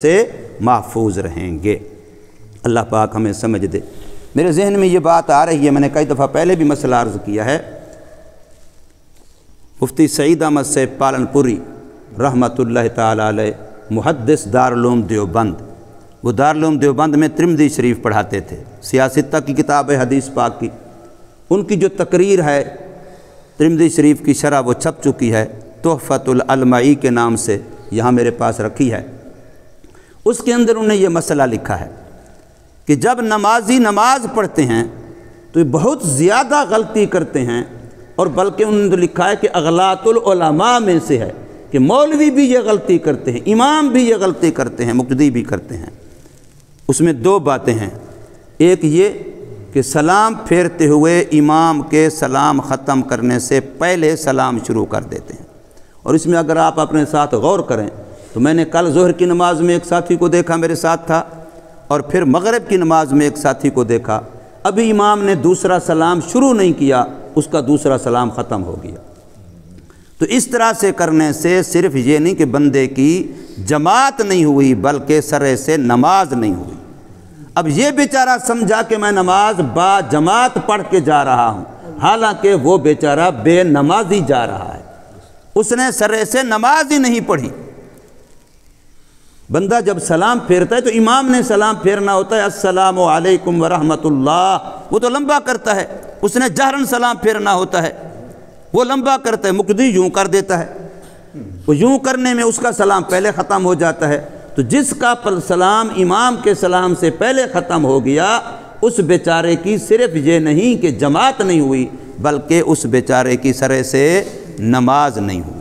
سے محفوظ رہیں گے۔ اللہ پاک ہمیں سمجھ دے۔ میرے ذہن میں یہ بات آ رہی ہے، میں نے کئی دفعہ پہلے بھی مسئلہ عرض کیا ہے۔ مفتی سعید احمد صاحب پالن پوری رحمۃ اللہ تعالی علیہ، محدث دارالعلوم دیوبند، وہ دارالعلوم دیوبند میں ترمذی شریف پڑھاتے تھے، سیاستہ کی کتاب ہے حدیث پاک کی۔ ان کی جو تقریر ہے ترمذی شریف کی شرح وہ چھپ چکی ہے، تحفۃ العلمائی کے نام سے یہاں میرے پاس رکھی ہے۔ اس کے اندر انہوں نے یہ مسئلہ لکھا ہے کہ جب نمازی نماز پڑھتے ہیں تو یہ بہت زیادہ غلطی کرتے ہیں، اور بلکہ انہوں نے لکھا ہے کہ اغلاط العلماء میں سے ہے کہ مولوی بھی یہ غلطی کرتے ہیں، امام بھی یہ غلطی کرتے ہیں، مقتدی بھی کرتے ہیں۔ اس میں دو باتیں ہیں، ایک یہ کہ سلام پھیرتے ہوئے امام کے سلام ختم کرنے سے پہلے سلام شروع کر دیتے ہیں، اور اس میں اگر آپ اپنے ساتھ غور کریں تو میں نے کل ظہر کی نماز میں ایک ساتھی کو دیکھا، میرے ساتھ تھا، اور پھر مغرب کی نماز میں ایک ساتھی کو دیکھا، ابھی امام نے دوسرا سلام شروع نہیں کیا، اس کا دوسرا سلام ختم ہو گیا۔ تو اس طرح سے کرنے سے صرف یہ نہیں کہ بندے کی جماعت نہیں ہوئی بلکہ سرے سے نماز نہیں ہوئی۔ اب یہ بیچارہ سمجھا کہ میں نماز با جماعت پڑھ کے جا رہا ہوں، حالانکہ وہ بیچارہ بے نمازی جا رہا ہے، اس نے سرے سے نماز ہی نہیں پڑھی۔ بندہ جب سلام پھیرتا ہے تو امام نے سلام پھیرنا ہوتا ہے، السلام علیکم ورحمۃ اللہ، وہ تو لمبا کرتا ہے، اس نے جہراً سلام پھیرنا ہوتا ہے، وہ لمبا کرتا ہے، مقتدی یوں کر دیتا ہے، وہ یوں کرنے میں اس کا سلام پہلے ختم ہو جاتا ہے۔ تو جس کا سلام امام کے سلام سے پہلے ختم ہو گیا، اس بیچارے کی صرف یہ نہیں کہ جماعت نہیں ہوئی بلکہ اس بیچارے کی سرے سے نماز نہیں ہوئی۔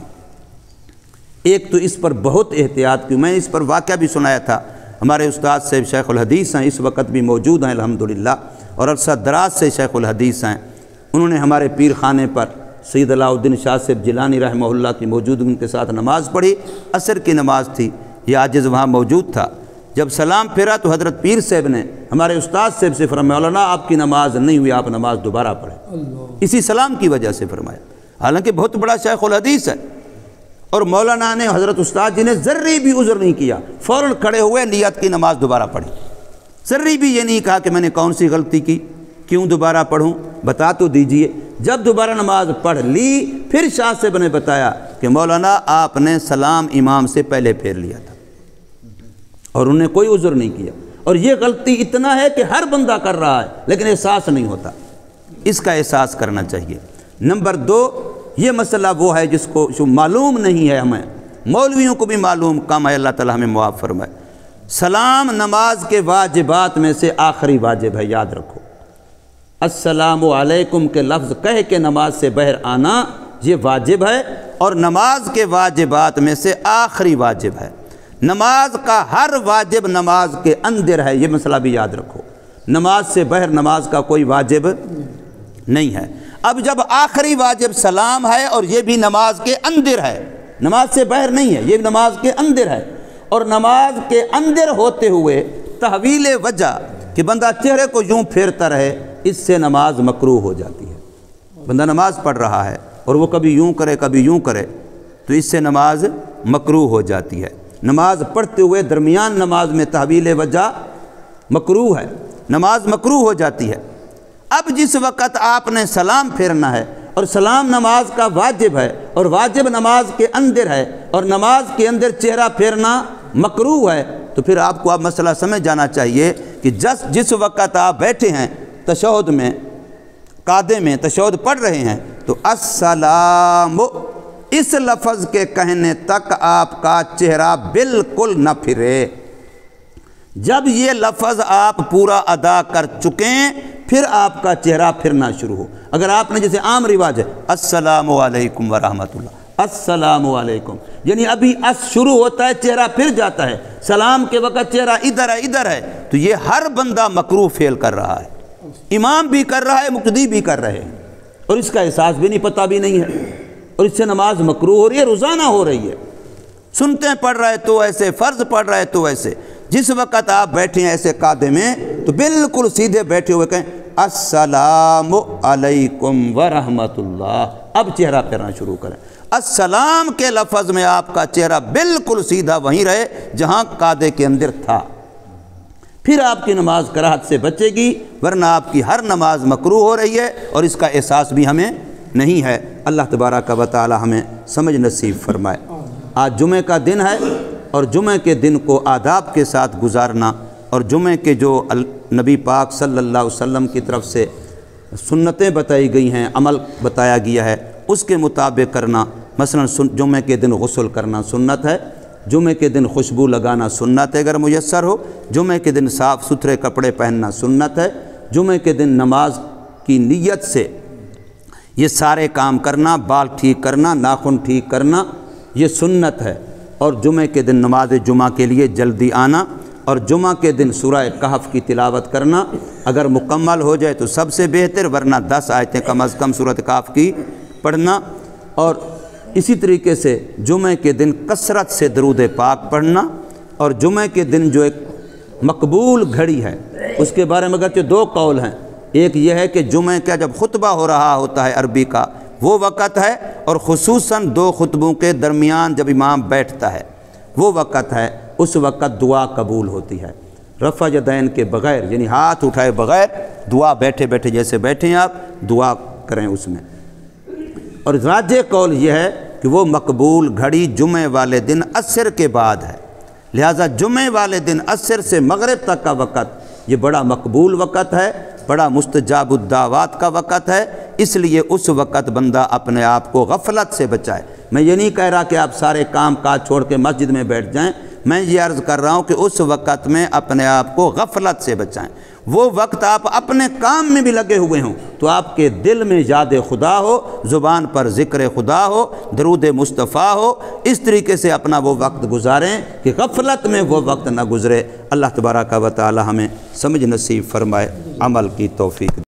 ایک تو اس پر بہت احتیاط کی، میں اس پر واقعہ بھی سنایا تھا، ہمارے استاد صاحب شیخ الحدیث ہیں، اس وقت بھی موجود ہیں الحمدللہ، اور عرصہ دراز سے شیخ الحدیث ہیں۔ انہوں نے ہمارے پیر خانے پر سید علاء الدین شاہ صاحب جیلانی رحمہ اللہ کی موجودگی ان کے ساتھ نماز پڑھی، عصر کی نماز تھی، یہ عاجز وہاں موجود تھا۔ جب سلام پھیرا تو حضرت پیر صاحب نے ہمارے استاد صاحب سے فرمایا، مولانا آپ کی نماز نہیں ہوئی، آپ نماز دوبارہ پڑھیں، اسی سلام کی وجہ سے فرمایا، حالانکہ بہت بڑا شیخ الحدیث ہے۔ اور مولانا نے حضرت استاد جی نے ذرے بھی عذر نہیں کیا، فوراً کھڑے ہوئے نیت کی نماز دوبارہ پڑھی، ذرے بھی یہ نہیں کہا کہ میں نے کون سی غلطی کی، کیوں دوبارہ پڑھوں، بتا تو دیجئے۔ جب دوبارہ نماز پڑھ لی پھر شاہ صاحب نے بتایا کہ مولانا آپ نے سلام امام سے پہلے پھیر لیا تھا، اور انہوں نے کوئی عذر نہیں کیا۔ اور یہ غلطی اتنا ہے کہ ہر بندہ کر رہا ہے لیکن احساس نہیں ہوتا، اس کا احساس کرنا چاہیے۔ نمبر دو، یہ مسئلہ وہ ہے جس کو جو معلوم نہیں ہے، ہمیں مولویوں کو بھی معلوم کم ہے، اللہ تعالیٰ ہمیں معاف فرمائے۔ سلام نماز کے واجبات میں سے آخری واجب ہے، یاد رکھو۔ السلام علیکم کے لفظ کہہ کے نماز سے باہر آنا یہ واجب ہے، اور نماز کے واجبات میں سے آخری واجب ہے۔ نماز کا ہر واجب نماز کے اندر ہے، یہ مسئلہ بھی یاد رکھو، نماز سے باہر نماز کا کوئی واجب نہیں ہے۔ اب جب آخری واجب سلام ہے اور یہ بھی نماز کے اندر ہے، نماز سے باہر نہیں ہے، یہ نماز کے اندر ہے، اور نماز کے اندر ہوتے ہوئے تحویل وجہ کہ بندہ چہرے کو یوں پھیرتا رہے، اس سے نماز مکروہ ہو جاتی ہے۔ بندہ نماز پڑھ رہا ہے اور وہ کبھی یوں کرے کبھی یوں کرے تو اس سے نماز مکروہ ہو جاتی ہے۔ نماز پڑھتے ہوئے درمیان نماز میں تحویل وجہ مکروہ ہے، نماز مکروہ ہو جاتی ہے۔ اب جس وقت آپ نے سلام پھیرنا ہے اور سلام نماز کا واجب ہے اور واجب نماز کے اندر ہے اور نماز کے اندر چہرہ پھیرنا مکروہ ہے، تو پھر آپ کو اب مسئلہ سمجھ جانا چاہیے کہ جس وقت آپ بیٹھے ہیں تشہد میں، قعدے میں تشہد پڑھ رہے ہیں، تو السلام اس لفظ کے کہنے تک آپ کا چہرہ بالکل نہ پھرے۔ جب یہ لفظ آپ پورا ادا کر چکیں پھر آپ کا چہرہ پھرنا شروع ہو۔ اگر آپ نے جیسے عام رواج ہے السلام علیکم ورحمۃ اللہ، السلام علیکم، یعنی ابھی اس شروع ہوتا ہے چہرہ پھر جاتا ہے، سلام کے وقت چہرہ ادھر ہے، تو یہ ہر بندہ مکروہ فعل کر رہا ہے، امام بھی کر رہا ہے، مقتدی بھی کر رہے ہیں، اور اس کا احساس بھی نہیں، پتہ بھی نہیں ہے، اور اس سے نماز مکروہ ہو رہی ہے، روزانہ ہو رہی ہے۔ سنتے پڑھ رہے تو ایسے، فرض پڑھ رہے تو ایسے، جس وقت آپ بیٹھے ہیں ایسے قعدے میں تو بالکل سیدھے بیٹھے ہوئے کہیں السلام علیکم ورحمۃ اللہ، اب چہرہ پھیرنا شروع کریں۔ السلام کے لفظ میں آپ کا چہرہ بالکل سیدھا وہیں رہے جہاں قادے کے اندر تھا، پھر آپ کی نماز کراہت سے بچے گی، ورنہ آپ کی ہر نماز مکروہ ہو رہی ہے اور اس کا احساس بھی ہمیں نہیں ہے۔ اللہ تبارک و تعالی ہمیں سمجھ نصیب فرمائے۔ آج جمعہ کا دن ہے اور جمعہ کے دن کو آداب کے ساتھ گزارنا اور جمعہ کے جو نبی پاک صلی اللہ علیہ وسلم کی طرف سے سنتیں بتائی گئی ہیں، عمل بتایا گیا ہے، اس کے مطابق کرنا۔ مثلا جمعہ کے دن غسل کرنا سنت ہے، جمعہ کے دن خوشبو لگانا سنت ہے اگر میسر ہو، جمعہ کے دن صاف ستھرے کپڑے پہننا سنت ہے، جمعہ کے دن نماز کی نیت سے یہ سارے کام کرنا، بال ٹھیک کرنا، ناخن ٹھیک کرنا، یہ سنت ہے، اور جمعہ کے دن نماز جمعہ کے لیے جلدی آنا، اور جمعہ کے دن سورہ کہف کی تلاوت کرنا، اگر مکمل ہو جائے تو سب سے بہتر، ورنہ 10 آیتیں کم از کم سورہ کہف کی پڑھنا، اور اسی طریقے سے جمعہ کے دن کثرت سے درود پاک پڑھنا، اور جمعہ کے دن جو ایک مقبول گھڑی ہے اس کے بارے میں اگرچہ 2 قول ہیں، ایک یہ ہے کہ جمعہ کا جب خطبہ ہو رہا ہوتا ہے عربی کا وہ وقت ہے، اور خصوصاً 2 خطبوں کے درمیان جب امام بیٹھتا ہے وہ وقت ہے، اس وقت دعا قبول ہوتی ہے رفع یدین کے بغیر، یعنی ہاتھ اٹھائے بغیر دعا، بیٹھے بیٹھے جیسے بیٹھے ہیں آپ دعا کریں اس میں۔ اور راجح قول یہ ہے کہ وہ مقبول گھڑی جمعے والے دن عصر کے بعد ہے، لہٰذا جمعے والے دن عصر سے مغرب تک کا وقت یہ بڑا مقبول وقت ہے، بڑا مستجاب الدعوات کا وقت ہے، اس لیے اس وقت بندہ اپنے آپ کو غفلت سے بچائے۔ میں یہ نہیں کہہ رہا کہ آپ سارے کام کاج چھوڑ کے مسجد میں بیٹھ جائیں، میں یہ عرض کر رہا ہوں کہ اس وقت میں اپنے آپ کو غفلت سے بچائیں۔ وہ وقت آپ اپنے کام میں بھی لگے ہوئے ہوں تو آپ کے دل میں یاد خدا ہو، زبان پر ذکر خدا ہو، درود مصطفیٰ ہو، اس طریقے سے اپنا وہ وقت گزاریں کہ غفلت میں وہ وقت نہ گزرے۔ اللہ تبارک و تعالی ہمیں سمجھ نصیب فرمائے، عمل کی توفیق۔